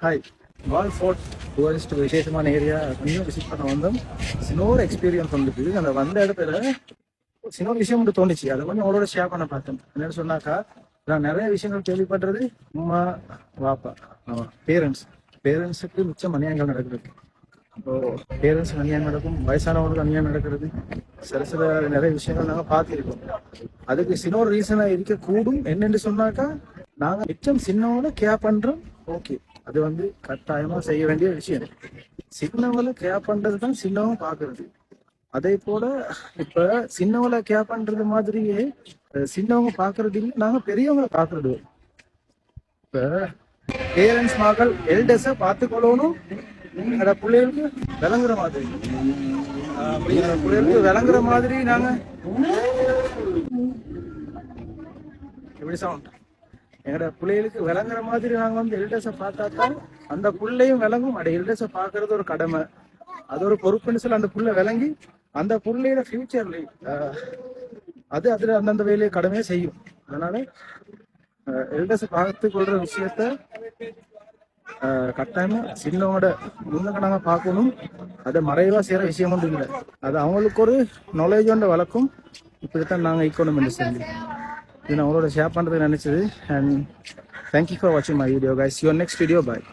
Hi, வால் fort tourist விசேஷமான area கொஞ்சம் visit பண்ண வந்தோம். சின்னோட எக்ஸ்பீரியன்ஸ் வந்துட்டு அந்த வந்த இடத்துல சின்னொரு விஷயம் மட்டும் தோணுச்சு. அதை கொஞ்சம் அவரோட ஷேர் பண்ண பார்த்தேன். என்னன்னு சொன்னாக்கா, நான் நிறைய விஷயங்கள் கேள்விப்படுறது அம்மா வாப்பா பேரண்ட்ஸுக்கு மிச்சம் அநியாயங்கள் நடக்குது. இப்போ பேரண்ட்ஸ் அநியாயம் நடக்கும், வயசானவங்களுக்கு அநியாயம் நடக்கிறது, சில நிறைய விஷயங்கள் நாங்கள் பார்த்துருக்கோம். அதுக்கு சின்னொரு ரீசனாக இருக்கக்கூடும். என்னென்னு சொன்னாக்கா, நாங்கள் மிச்சம் சின்னவங்கள கேர் பண்றோம். ஓகே, அது வந்து கட்டாயமா செய்ய வேண்டிய விஷயம். சின்னவங்களை கேர் பண்றது தான் சின்னவங்க பாக்குறது. அதே போல இப்ப சின்னவங்களை கேர் பண்றது மாதிரியே சின்னவங்க பாக்குறது இல்லை, நாங்க பெரியவங்களை பாக்குறது. இப்ப பேரண்ட்ஸ் மகள் எல்டர்ஸ பார்த்துக்கொள்ளணும். என்னோட பிள்ளைகளுக்கு விளங்குற மாதிரி பிள்ளைகளுக்கு விளங்குற மாதிரி நாங்க எப்படி சவுண்ட் எங்கட பிள்ளைகளுக்கு விளங்குற மாதிரி நாங்க வந்து எல்டர்ஸை பார்த்தா தான் அந்த புள்ளையும் விளங்கும். அட எல்டர்ஸை பாக்குறது ஒரு கடமை, அது ஒரு பொறுப்புன்னு சொல்லி அந்த புள்ள விளங்கி அந்த புள்ளையோட ஃபியூச்சர்ல அதுல அந்தந்த வேலையை கடமையை செய்யும். அதனால எல்டர்ஸை பார்த்து கொள்ற விஷயத்த கட்டாயமா சின்னவோட முன்னங்க நாங்க பார்க்கணும். அதை மறைவா செய்யற விஷயம் ஒன்று இல்லை. அது அவங்களுக்கு ஒரு நாலேஜ் ஒன்று வளர்க்கும். இப்படித்தான் நாங்க ஈக்கணும் சொல்லி இது நான் உங்களோட ஷேர் பண்றதுக்கு நினைச்சது. அண்ட் தேங்க்யூ ஃபார் வாட்சிங் my video guys. Your next video. Bye.